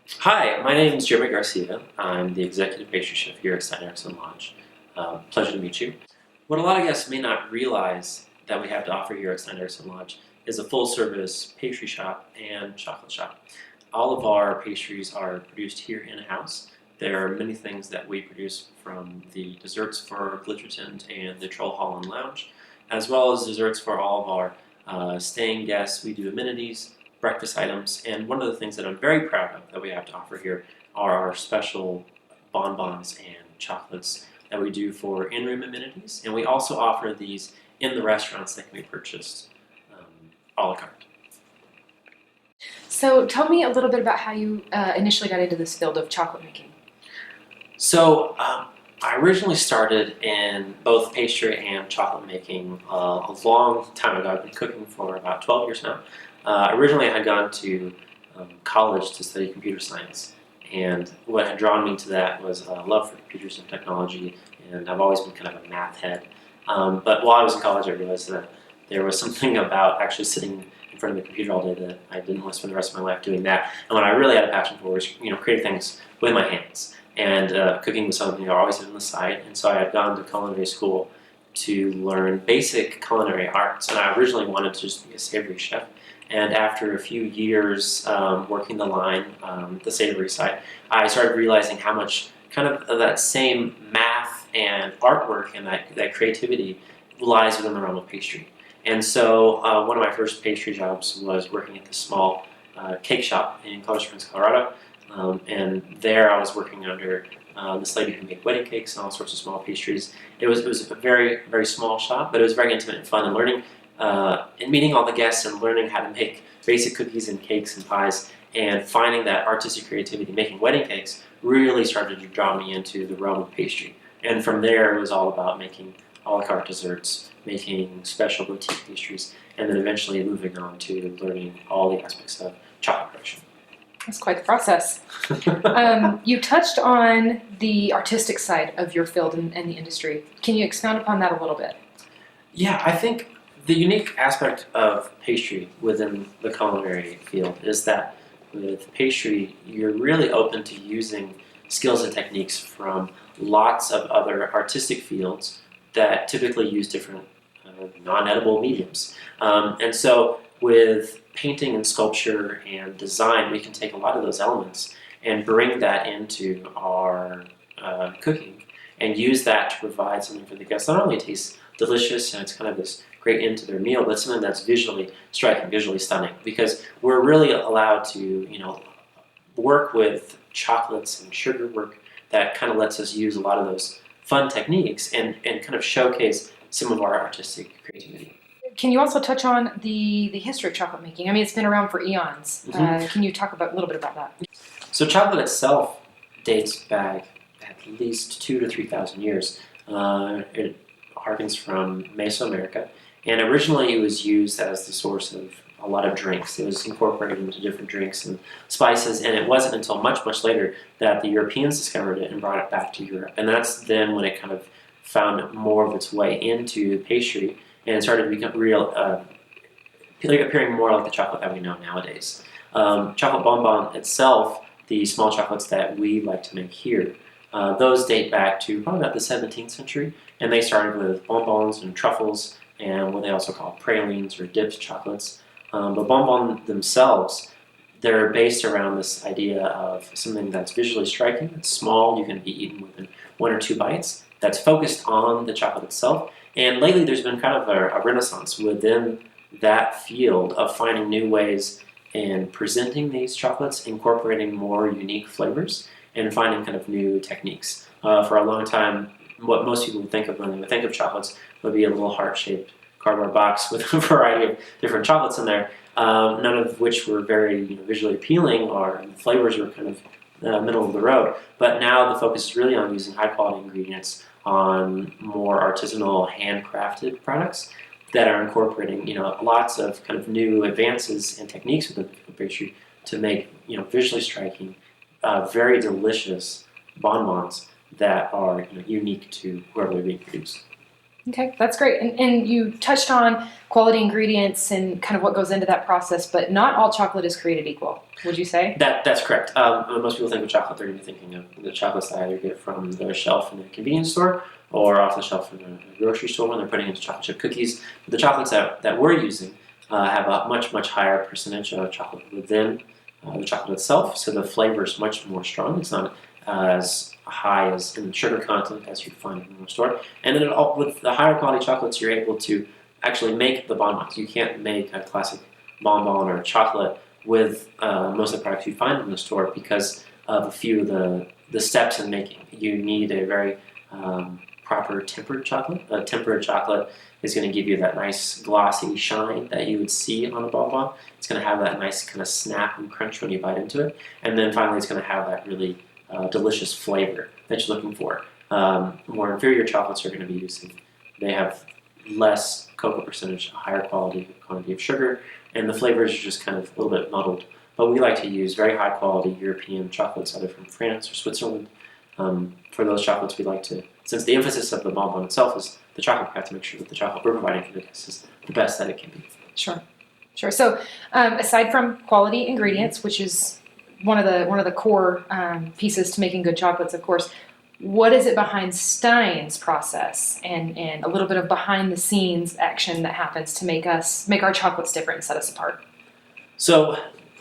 Hi, my name is Jermey Garcia. I'm the Executive Pastry Chef here at Stein Eriksen Lodge. Pleasure to meet you. What a lot of guests may not realize that we have to offer here at Stein Eriksen Lodge is a full-service pastry shop and chocolate shop. All of our pastries are produced here in-house. There are many things that we produce, from the desserts for Glittertint and the Troll Hall and Lounge, as well as desserts for all of our staying guests. We do amenities, breakfast items, and one of the things that I'm very proud of that we have to offer here are our special bonbons and chocolates that we do for in-room amenities, and we also offer these in the restaurants that can be purchased a la carte. So tell me a little bit about how you initially got into this field of chocolate making. So I originally started in both pastry and chocolate making a long time ago. I've been cooking for about 12 years now. Originally, I had gone to college to study computer science, and what had drawn me to that was a love for computers and technology, and I've always been kind of a math head. But while I was in college, I realized that there was something about actually sitting in front of the computer all day that I didn't want to spend the rest of my life doing that. And what I really had a passion for was, creating things with my hands. And cooking was something I always did on the side, and so I had gone to culinary school to learn basic culinary arts, and I originally wanted to just be a savory chef. And after a few years working the line, the savory side, I started realizing how much kind of that same math and artwork and that creativity lies within the realm of pastry. And so one of my first pastry jobs was working at this small cake shop in Colorado Springs, Colorado. And there I was working under this lady who made wedding cakes and all sorts of small pastries. It was a very, very small shop, but it was very intimate and fun, and learning and meeting all the guests and learning how to make basic cookies and cakes and pies, and finding that artistic creativity making wedding cakes really started to draw me into the realm of pastry. And from there, it was all about making a la carte desserts, making special boutique pastries, and then eventually moving on to learning all the aspects of chocolate production. That's quite the process. You touched on the artistic side of your field and the industry. Can you expound upon that a little bit? Yeah, I think the unique aspect of pastry within the culinary field is that with pastry, you're really open to using skills and techniques from lots of other artistic fields that typically use different non-edible mediums. And so with painting and sculpture and design, we can take a lot of those elements and bring that into our cooking and use that to provide something for the guests. Not only tastes delicious and it's kind of this great end to their meal, but something that's visually striking, visually stunning, because we're really allowed to, work with chocolates and sugar work that kind of lets us use a lot of those fun techniques and kind of showcase some of our artistic creativity. Can you also touch on the history of chocolate making? I mean, it's been around for eons. Can you talk a little bit about that? So chocolate itself dates back at least 2,000 to 3,000 years. It harkens from Mesoamerica, and originally it was used as the source of a lot of drinks. It was incorporated into different drinks and spices, and it wasn't until much, much later that the Europeans discovered it and brought it back to Europe. And that's then when it kind of found more of its way into pastry and started to become appearing more like the chocolate that we know nowadays. Chocolate bonbon itself, the small chocolates that we like to make here, those date back to probably about the 17th century, and they started with bonbons and truffles and what they also call pralines or dipped chocolates. But bonbons themselves, they're based around this idea of something that's visually striking, it's small, you can be eaten within 1 or 2 bites, that's focused on the chocolate itself. And lately there's been kind of a renaissance within that field of finding new ways in presenting these chocolates, incorporating more unique flavors, and finding kind of new techniques. For a long time, what most people would think of when they would think of chocolates would be a little heart-shaped cardboard box with a variety of different chocolates in there, none of which were very visually appealing, or the flavors were kind of middle of the road. But now the focus is really on using high-quality ingredients, on more artisanal, handcrafted products that are incorporating, lots of kind of new advances and techniques within the pastry to make, visually striking, very delicious bonbons that are unique to whoever they're being produced. Okay, that's great. And you touched on quality ingredients and kind of what goes into that process, but not all chocolate is created equal, would you say? That's correct. Most people think of chocolate, they're going to be thinking of the chocolates that either get from the shelf in a convenience store or off the shelf in a grocery store when they're putting into chocolate chip cookies. But the chocolates that we're using have a much higher percentage of chocolate within the chocolate itself, so the flavor is much more strong. It's not as high as in sugar content as you find in the store. And then with the higher quality chocolates, you're able to actually make the bonbons. You can't make a classic bonbon or chocolate with most of the products you find in the store because of a few of the steps in making. You need a very proper tempered chocolate. A tempered chocolate is going to give you that nice glossy shine that you would see on a bonbon. It's going to have that nice kind of snap and crunch when you bite into it. And then finally it's going to have that really delicious flavor that you're looking for. More inferior chocolates are going to be they have less cocoa percentage, a higher quantity of sugar, and the flavors are just kind of a little bit muddled. But we like to use very high quality European chocolates, either from France or Switzerland. For those chocolates, we like to, since the emphasis of the bonbon itself is the chocolate, we have to make sure that the chocolate we're providing for the guests is the best that it can be. Sure. So aside from quality ingredients, which is one of the core pieces to making good chocolates, of course, what is it behind Stein's process and a little bit of behind the scenes action that happens to make our chocolates different and set us apart? So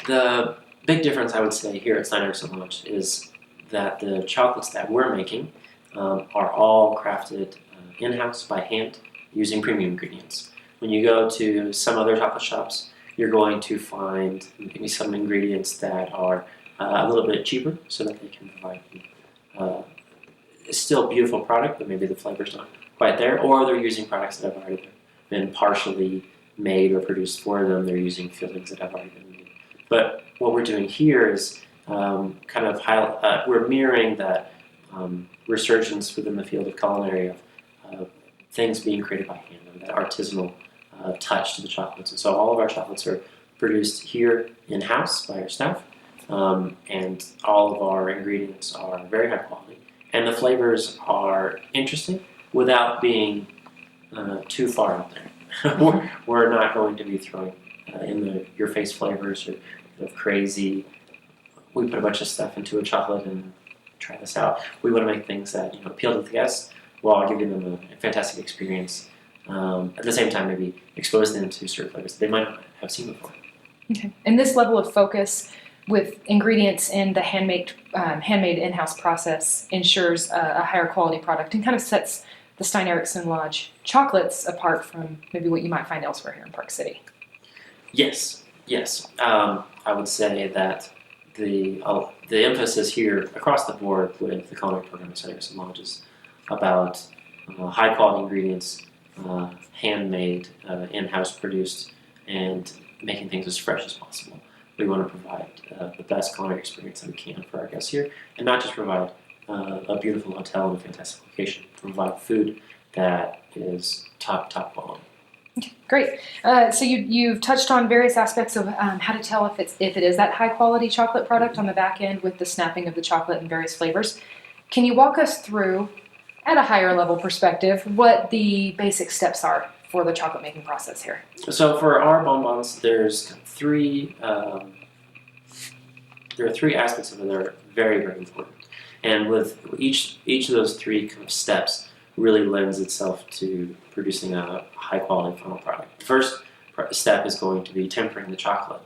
the big difference I would say here at Stein Eriksen Lodge is that the chocolates that we're making are all crafted in-house by hand using premium ingredients. When you go to some other chocolate shops, you're going to find maybe some ingredients that are a little bit cheaper so that they can provide still a beautiful product, but maybe the flavor's not quite there, or they're using products that have already been partially made or produced for them. They're using fillings that have already been made. But what we're doing here is we're mirroring that resurgence within the field of culinary of things being created by hand, and that artisanal touch to the chocolates. And so all of our chocolates are produced here in-house by our staff, and all of our ingredients are very high quality. And the flavors are interesting without being too far out there. We're not going to be throwing in your face flavors or crazy, we put a bunch of stuff into a chocolate and try this out. We want to make things that appeal to the guests while giving them a fantastic experience. At the same time, maybe expose them to certain flavors that they might not have seen before. Okay. And this level of focus with ingredients in the handmade in-house process ensures a higher quality product and kind of sets the Stein Eriksen Lodge chocolates apart from maybe what you might find elsewhere here in Park City. Yes. I would say that the emphasis here across the board with the culinary program at Stein Eriksen Lodge is about high quality ingredients, handmade, in-house produced, and making things as fresh as possible. We want to provide the best culinary experience that we can for our guests here, and not just provide a beautiful hotel in a fantastic location, provide food that is top quality. Okay, great. So you've touched on various aspects of how to tell if it is that high quality chocolate product on the back end with the snapping of the chocolate in various flavors. Can you walk us through, at a higher level perspective, what the basic steps are for the chocolate making process here? So for our bonbons, there's three. There are three aspects of it that are very important, and with each of those three kind of steps really lends itself to producing a high quality final product. The first step is going to be tempering the chocolate.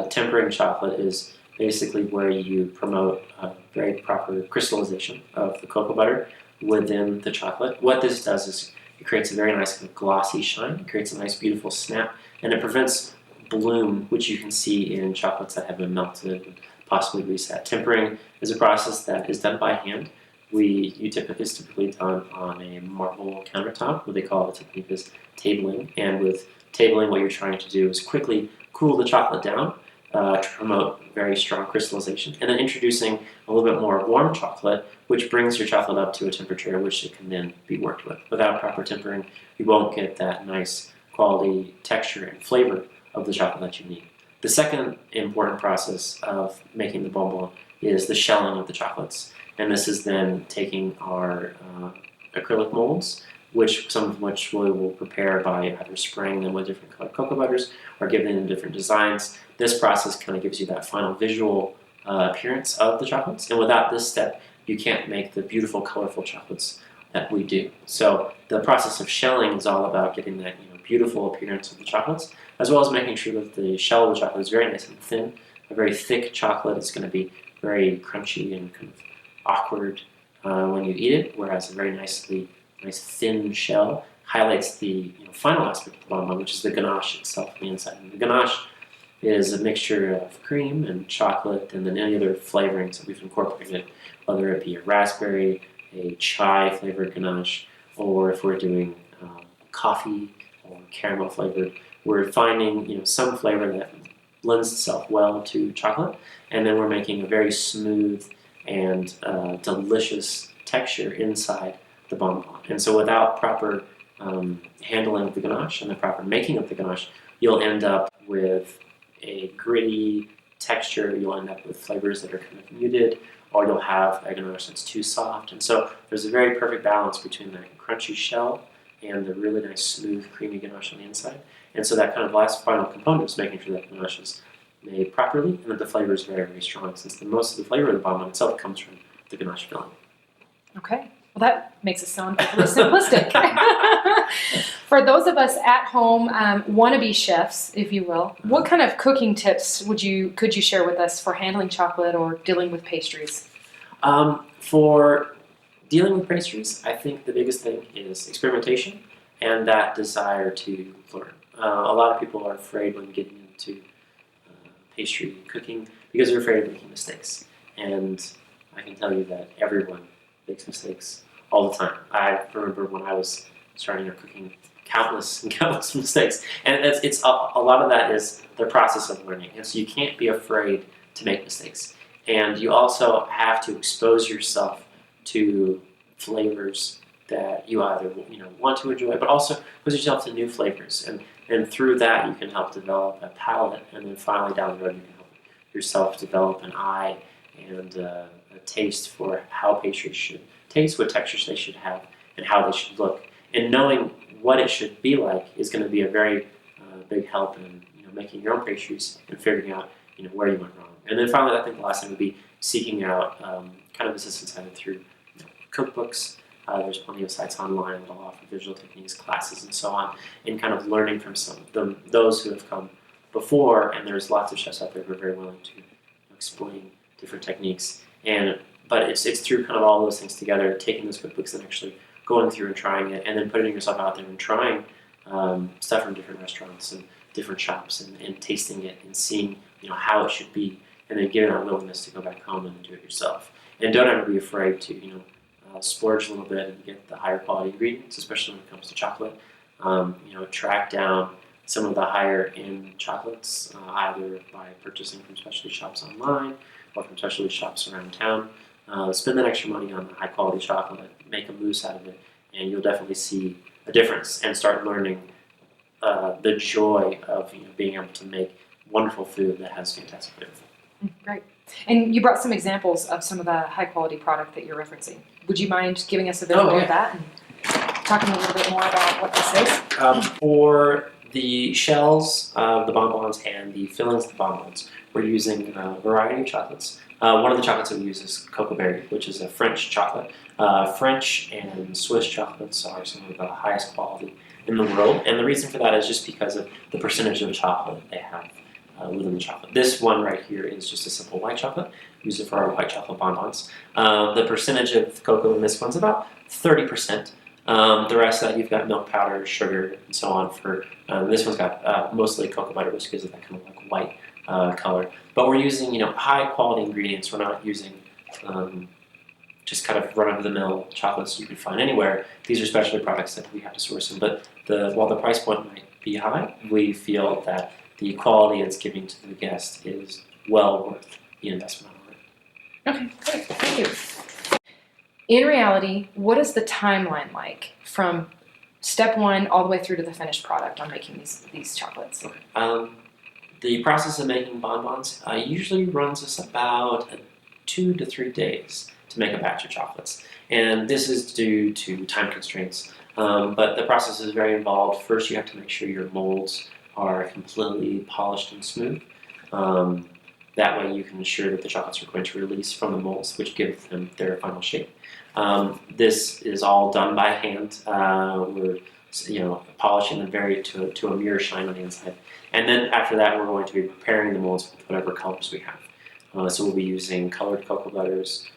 Tempering chocolate is basically where you promote a very proper crystallization of the cocoa butter within the chocolate. What this does is it creates a very nice kind of glossy shine, it creates a nice beautiful snap, and it prevents bloom, which you can see in chocolates that have been melted and possibly reset. Tempering is a process that is done by hand. It's typically done on a marble countertop. What they call the technique is tabling. And with tabling, what you're trying to do is quickly cool the chocolate down to promote very strong crystallization, and then introducing a little bit more warm chocolate, which brings your chocolate up to a temperature at which it can then be worked with. Without proper tempering, you won't get that nice quality texture and flavor of the chocolate that you need. The second important process of making the bonbon is the shelling of the chocolates. And this is then taking our acrylic molds some of which we will prepare by either spraying them with different colored cocoa butters or giving them different designs. This process kind of gives you that final visual appearance of the chocolates, and without this step, you can't make the beautiful, colorful chocolates that we do. So the process of shelling is all about getting that beautiful appearance of the chocolates, as well as making sure that the shell of the chocolate is very nice and thin. A very thick chocolate is going to be very crunchy and kind of awkward when you eat it, whereas a very nice thin shell highlights the final aspect of the bonbon, which is the ganache itself on the inside. And the ganache is a mixture of cream and chocolate and then any other flavorings that we've incorporated, whether it be a raspberry, a chai flavored ganache, or if we're doing coffee or caramel flavored, we're finding some flavor that lends itself well to chocolate, and then we're making a very smooth and delicious texture inside the bonbon. And so without proper handling of the ganache and the proper making of the ganache, you'll end up with a gritty texture, you'll end up with flavors that are kind of muted, or you'll have a ganache that's too soft. And so there's a very perfect balance between that crunchy shell and the really nice, smooth, creamy ganache on the inside. And so that kind of last final component is making sure that the ganache is made properly and that the flavor is very, very strong, since most of the flavor of the bonbon itself comes from the ganache filling. Okay. Well, that makes it sound really simplistic. For those of us at home, wannabe chefs, if you will, what kind of cooking tips could you share with us for handling chocolate or dealing with pastries? For dealing with pastries, I think the biggest thing is experimentation and that desire to learn. A lot of people are afraid when getting into pastry cooking because they're afraid of making mistakes. And I can tell you that everyone makes mistakes all the time. I remember when I was starting out cooking, countless and countless mistakes. And it's a lot of that is the process of learning. And so you can't be afraid to make mistakes. And you also have to expose yourself to flavors that you either want to enjoy, but also expose yourself to new flavors. And through that, you can help develop a palate. And then finally down the road, you can help yourself develop an eye and a taste for how pastries should taste, what textures they should have, and how they should look. And knowing what it should be like is going to be a very big help in making your own pastries and figuring out where you went wrong. And then finally, I think the last thing would be seeking out kind of assistance either through cookbooks. There's plenty of sites online that will offer visual techniques, classes, and so on, and kind of learning from those who have come before. And there's lots of chefs out there who are very willing to explain different techniques. But it's through kind of all those things together, taking those cookbooks and actually going through and trying it, and then putting yourself out there and trying stuff from different restaurants and different shops and tasting it and seeing how it should be, and then getting that willingness to go back home and do it yourself. And don't ever be afraid to splurge a little bit and get the higher quality ingredients, especially when it comes to chocolate. Track down some of the higher end chocolates, either by purchasing from specialty shops online or from specialty shops around town. Spend that extra money on the high quality chocolate, make a mousse out of it, and you'll definitely see a difference and start learning the joy of being able to make wonderful food that has fantastic flavor. Great. And you brought some examples of some of the high quality product that you're referencing. Would you mind giving us a visual of that and talking a little bit more about what this is? For the shells of the bonbons and the fillings of the bonbons, we're using a variety of chocolates. One of the chocolates that we use is Cocoa Berry, which is a French chocolate. French and Swiss chocolates are some of the highest quality in the world, and the reason for that is just because of the percentage of chocolate they have within the chocolate. This one right here is just a simple white chocolate. We use it for our white chocolate bonbons. The percentage of cocoa in this one's about 30%. The rest of that, you've got milk powder, sugar, and so on. For this one's got mostly cocoa butter, which gives it that kind of like white color. But we're using high quality ingredients. We're not using just kind of run-of-the-mill chocolates you can find anywhere. These are specialty products that we have to source in. But while the price point might be high, we feel that the quality it's giving to the guest is well worth the investment on it. Okay, great. Thank you. In reality, what is the timeline like from step one all the way through to the finished product on making these chocolates? Okay. The process of making bonbons usually runs us about 2 to 3 days to make a batch of chocolates. And this is due to time constraints. But the process is very involved. First, you have to make sure your molds are completely polished and smooth. That way you can ensure that the chocolates are going to release from the molds, which give them their final shape. This is all done by hand. We're polishing them to a mirror shine on the inside. And then after that, we're going to be preparing the molds with whatever colors we have. So we'll be using colored cocoa butters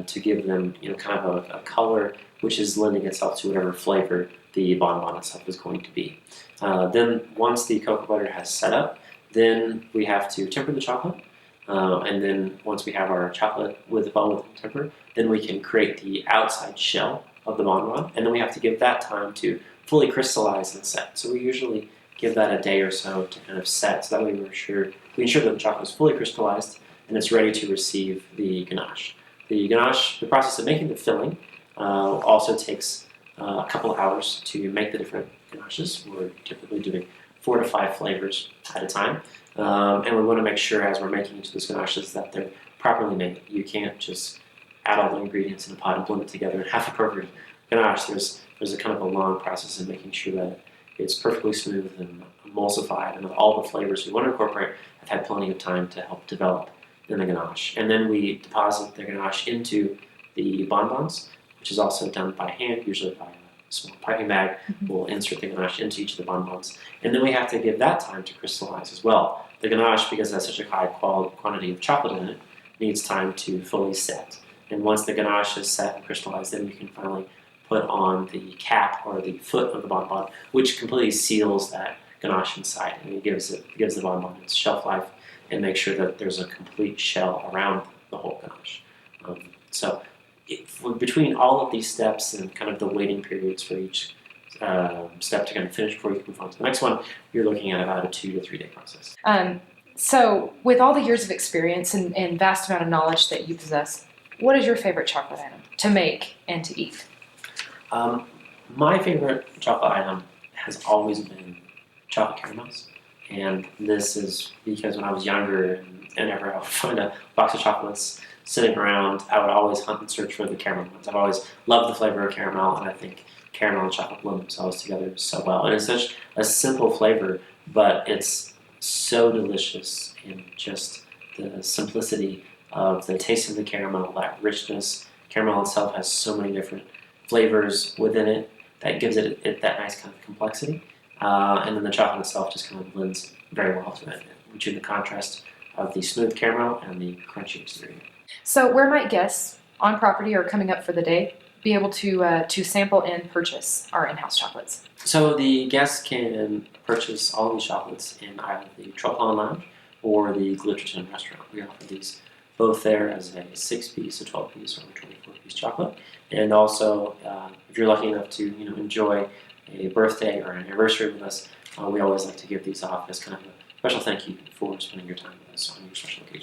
to give them kind of a color which is lending itself to whatever flavor the bonbon itself is going to be. Then once the cocoa butter has set up, then we have to temper the chocolate. And then once we have our chocolate with temper, then we can create the outside shell of the bonbon. And then we have to give that time to fully crystallize and set. So we usually give that a day or so to kind of set. So that way we ensure that the chocolate is fully crystallized and it's ready to receive the ganache. The process of making the filling also takes a couple of hours to make the different ganaches. We're typically doing 4 to 5 flavors at a time. And we want to make sure as we're making each of those ganaches that they're properly made. You can't just add all the ingredients in a pot and blend it together and have a perfect ganache. There's a kind of a long process in making sure that it's perfectly smooth and emulsified, and all the flavors we want to incorporate have had plenty of time to help develop in the ganache. And then we deposit the ganache into the bonbons, which is also done by hand, usually by a small piping bag. We'll insert the ganache into each of the bonbons. And then we have to give that time to crystallize as well. The ganache, because it has such a high quantity of chocolate in it, needs time to fully set. And once the ganache is set and crystallized, then we can finally put on the cap or the foot of the bonbon, which completely seals that ganache inside, and it gives the bonbon its shelf life and makes sure that there's a complete shell around the whole ganache. Between all of these steps and kind of the waiting periods for each step to kind of finish before you can move on to the next one, you're looking at about a 2 to 3 day process. So with all the years of experience and vast amount of knowledge that you possess, what is your favorite chocolate item to make and to eat? My favorite chocolate item has always been chocolate caramels, and this is because when I was younger and whenever I would find a box of chocolates sitting around, I would always hunt and search for the caramel ones. I've always loved the flavor of caramel, and I think caramel and chocolate blend themselves together so well. And it's such a simple flavor, but it's so delicious in just the simplicity of the taste of the caramel, that richness. Caramel itself has so many different flavors within it that gives it that nice kind of complexity. And then the chocolate itself just kind of blends very well to it, between the contrast of the smooth caramel and the crunchy exterior. So where might guests on property or coming up for the day be able to sample and purchase our in-house chocolates? So the guests can purchase all of these chocolates in either the Trollpond Lounge or the Glitterton restaurant. We offer these both there as a 6-piece, a 12-piece, or a 24-piece chocolate. And also, if you're lucky enough to enjoy a birthday or an anniversary with us, we always like to give these off as kind of a special thank you for spending your time with us on your special occasion.